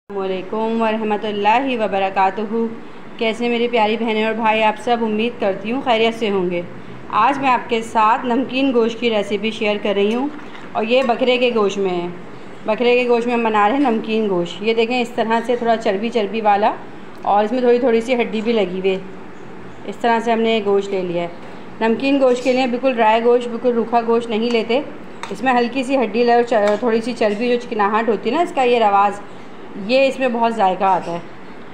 अस्सलामुअलैकुम वरहमतुल्लाहि वबरकातुहू। कैसे मेरी प्यारी बहनें और भाई, आप सब उम्मीद करती हूँ खैरियत से होंगे। आज मैं आपके साथ नमकीन गोश्त की रेसिपी शेयर कर रही हूँ और ये बकरे के गोश्त में है। बकरे के गोश्त में हम बना रहे हैं नमकीन गोश्त। ये देखें, इस तरह से थोड़ा चर्बी चर्बी वाला, और इसमें थोड़ी थोड़ी सी हड्डी भी लगी हुई है। इस तरह से हमने गोश्त ले लिया है। नमकीन गोश्त के लिए बिल्कुल ड्राई गोश्त, बिल्कुल रूखा गोश्त नहीं लेते। इसमें हल्की सी हड्डी और थोड़ी सी चर्बी, जो चिकनाहट होती है ना, इसका ये रवाज़, ये इसमें बहुत जायका आता है।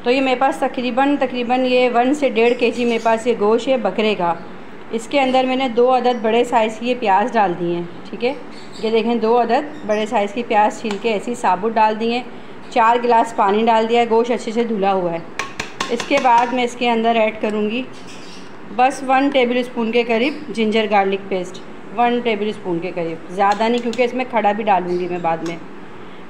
तो ये मेरे पास तकरीबन ये 1 से 1.5 kg मेरे पास ये गोश्त है बकरे का। इसके अंदर मैंने 2 अदद बड़े साइज़ की ये प्याज डाल दी हैं। ठीक है, ये देखें, 2 अदद बड़े साइज़ की प्याज छील के ऐसी साबुत डाल दी हैं। 4 गिलास पानी डाल दिया है। गोश्त अच्छे से धुला हुआ है। इसके बाद मैं इसके अंदर ऐड करूँगी बस 1 टेबल स्पून के करीब ginger garlic paste. 1 table spoon के करीब, ज़्यादा नहीं, क्योंकि इसमें खड़ा भी डालूँगी मैं बाद में।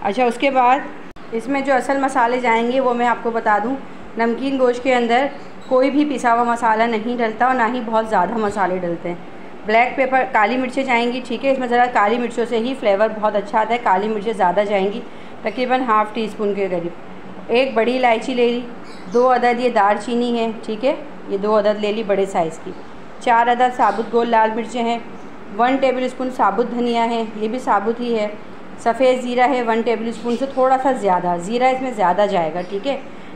अच्छा, उसके बाद इसमें जो असल मसाले जाएंगे वो मैं आपको बता दूं। नमकीन गोश्त के अंदर कोई भी पिसा हुआ मसाला नहीं डलता और ना ही बहुत ज़्यादा मसाले डलते हैं। ब्लैक पेपर, काली मिर्चें जाएंगी। ठीक है, इसमें ज़रा काली मिर्चों से ही फ्लेवर बहुत अच्छा आता है। काली मिर्चें ज़्यादा जाएंगी, तकरीबन ½ टीस्पून के करीब। 1 बड़ी इलायची ले ली। 2 अदद ये दारचीनी है। ठीक है, ये 2 अदद ले ली बड़े साइज़ की। 4 अदद साबुत गोल लाल मिर्चें हैं। 1 टेबल स्पून साबुत धनिया है, ये भी साबुत ही है। सफ़ेद ज़ीरा है 1 टेबल स्पून से थोड़ा सा ज़्यादा, ज़ीरा इसमें ज़्यादा जाएगा। ठीक है,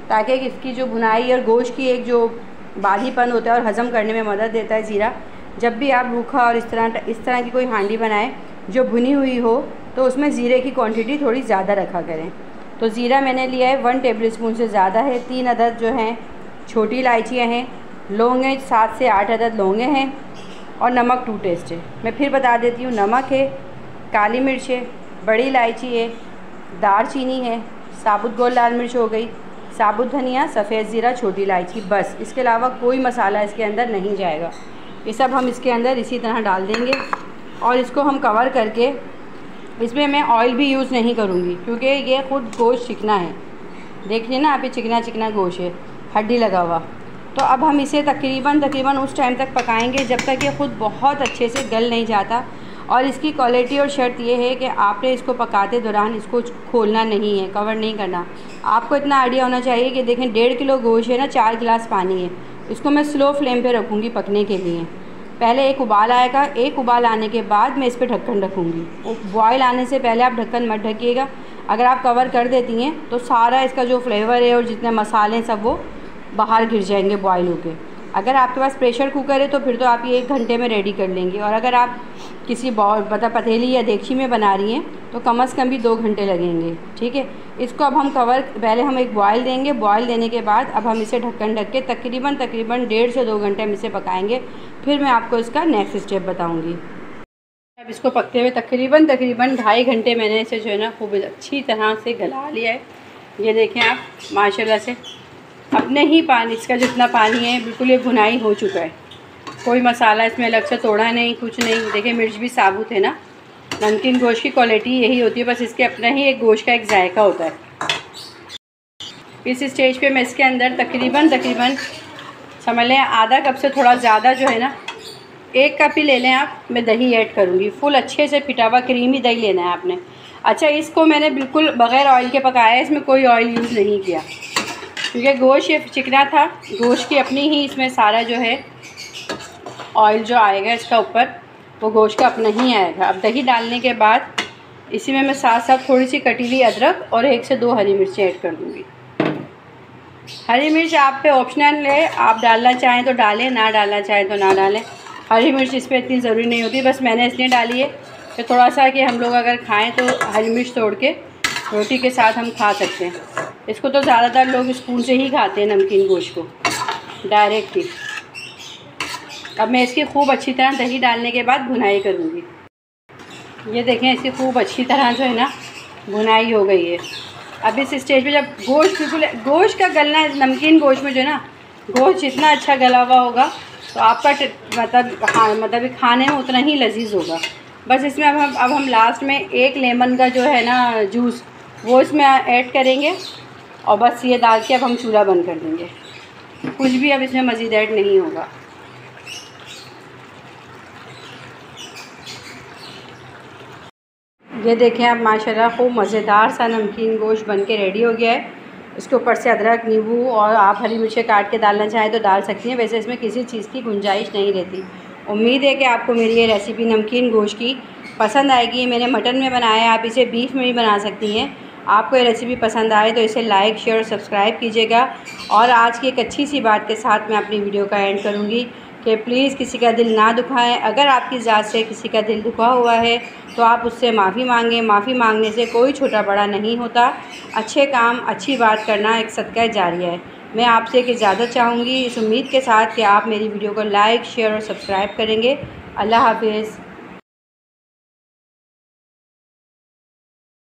ताकि इसकी जो भुनाई और गोश्त की एक जो बारीपन होता है और हज़म करने में मदद देता है ज़ीरा। जब भी आप रूखा और इस तरह की कोई हांडी बनाएं जो भुनी हुई हो, तो उसमें ज़ीरे की क्वांटिटी थोड़ी ज़्यादा रखा करें। तो ज़ीरा मैंने लिया है 1 टेबल स्पून से ज़्यादा है। 3 अदद जो हैं छोटी इलायचियाँ हैं। लौंगे 7 से 8 अदद लौंगे हैं। और नमक 2 टेस्ट है। मैं फिर बता देती हूँ, नमक है, काली मिर्च है, बड़ी इलायची है, दारचीनी है, साबुत गोल लाल मिर्च हो गई, साबुत धनिया, सफ़ेद ज़ीरा, छोटी इलायची, बस। इसके अलावा कोई मसाला इसके अंदर नहीं जाएगा। ये सब हम इसके अंदर इसी तरह डाल देंगे और इसको हम कवर करके, इसमें मैं ऑयल भी यूज़ नहीं करूँगी, क्योंकि ये ख़ुद गोश्त चिकना है। देखिए ना आप, ये चिकना चिकना गोश्त है, हड्डी लगा हुआ। तो अब हम इसे तकरीबन उस टाइम तक पकाएंगे जब तक ये ख़ुद बहुत अच्छे से गल नहीं जाता। और इसकी क्वालिटी और शर्त ये है कि आपने इसको पकाते दौरान इसको खोलना नहीं है, कवर नहीं करना। आपको इतना आइडिया होना चाहिए कि देखें, 1.5 किलो गोश्त है ना, 4 गिलास पानी है। इसको मैं स्लो फ्लेम पे रखूँगी पकने के लिए। पहले एक उबाल आएगा, एक उबाल आने के बाद मैं इस पर ढक्कन रखूँगी। बॉयल आने से पहले आप ढक्कन मत ढकिएगा। अगर आप कवर कर देती हैं तो सारा इसका जो फ्लेवर है और जितने मसाले सब वो बाहर गिर जाएंगे बॉयल होके। अगर आपके पास प्रेशर कुकर है तो फिर तो आप ये 1 घंटे में रेडी कर लेंगे, और अगर आप किसी पतीली या देगची में बना रही हैं तो कम से कम भी 2 घंटे लगेंगे। ठीक है, इसको अब हम पहले हम एक बॉयल देंगे। बॉयल देने के बाद अब हम इसे ढक्कन ढक के तकरीबन 1.5 से 2 घंटे हम इसे पकाएंगे। फिर मैं आपको इसका नेक्स्ट स्टेप बताऊँगी। अब इसको पकते हुए तकरीबन 2.5 घंटे मैंने इसे जो है ना खूब अच्छी तरह से गला लिया है। ये देखें आप, माशाल्लाह से अपने ही पानी, इसका जितना पानी है बिल्कुल ये भुनाई हो चुका है। कोई मसाला इसमें अलग से तोड़ा नहीं, कुछ नहीं। देखिए, मिर्च भी साबुत है ना। नमकीन गोश्त की क्वालिटी यही होती है, बस इसके अपना ही एक गोश्त का एक जायका होता है। इस स्टेज पे मैं इसके अंदर तकरीबन समझ लें आधा कप से थोड़ा ज़्यादा जो है ना, 1 कप ही ले लें आप, मैं दही ऐड करूँगी। फुल अच्छे से फिटा हुआ क्रीमी दही लेना है आपने। अच्छा, इसको मैंने बिल्कुल बग़ैर ऑयल के पकाया है, इसमें कोई ऑयल यूज़ नहीं किया, क्योंकि गोश्त ये चिकना था। गोश्त की अपनी ही इसमें सारा जो है ऑयल जो आएगा इसका ऊपर, वो गोश्त का अपना ही आएगा। अब दही डालने के बाद इसी में मैं साथ साथ थोड़ी सी कटी हुई अदरक और 1 से 2 हरी मिर्चें ऐड कर दूँगी। हरी मिर्च आप पे ऑप्शनल है, आप डालना चाहें तो डालें, ना डालना चाहें तो ना डालें। हरी मिर्च इस पर इतनी ज़रूरी नहीं होती, बस मैंने इसलिए डाली है कि थोड़ा सा कि हम लोग अगर खाएँ तो हरी मिर्च तोड़ के रोटी के साथ हम खा सकते हैं। इसको तो ज़्यादातर लोग स्पून से ही खाते हैं, नमकीन गोश्त को डायरेक्ट ही। अब मैं इसकी खूब अच्छी तरह दही डालने के बाद भुनाई करूँगी। ये देखें, इसकी खूब अच्छी तरह जो है ना भुनाई हो गई है। अब इस स्टेज पे जब गोश्त बिल्कुल, गोश्त का गलना है नमकीन गोश्त में जो है ना, गोश्त जितना अच्छा गला हुआ होगा तो आपका मतलब खाने में उतना ही लजीज होगा। बस इसमें अब हम लास्ट में 1 लेमन का जो है ना जूस, वो इसमें ऐड करेंगे और बस ये डाल के अब हम चूल्हा बंद कर देंगे। कुछ भी अब इसमें मज़ीद ऐड नहीं होगा। ये देखें आप माशाल्लाह खूब मज़ेदार सा नमकीन गोश्त बन के रेडी हो गया है। इसके ऊपर से अदरक, नींबू और आप हरी मिर्चें काट के डालना चाहें तो डाल सकती हैं। वैसे इसमें किसी चीज़ की गुंजाइश नहीं रहती। उम्मीद है कि आपको मेरी ये रेसिपी नमकीन गोश्त की पसंद आएगी। ये मैंने मटन में बनाया है, आप इसे बीफ में भी बना सकती हैं। आपको ये रेसिपी पसंद आए तो इसे लाइक, शेयर और सब्सक्राइब कीजिएगा। और आज की एक अच्छी सी बात के साथ मैं अपनी वीडियो का एंड करूँगी कि प्लीज़ किसी का दिल ना दुखाएं। अगर आपकी ज़ात से किसी का दिल दुखा हुआ है तो आप उससे माफ़ी मांगें। माफ़ी मांगने से कोई छोटा बड़ा नहीं होता। अच्छे काम, अच्छी बात करना एक सदका जारिया है। मैं आपसे एक इजाज़त चाहूँगी इस उम्मीद के साथ कि आप मेरी वीडियो को लाइक, शेयर और सब्सक्राइब करेंगे। अल्लाह हाफ़िज़।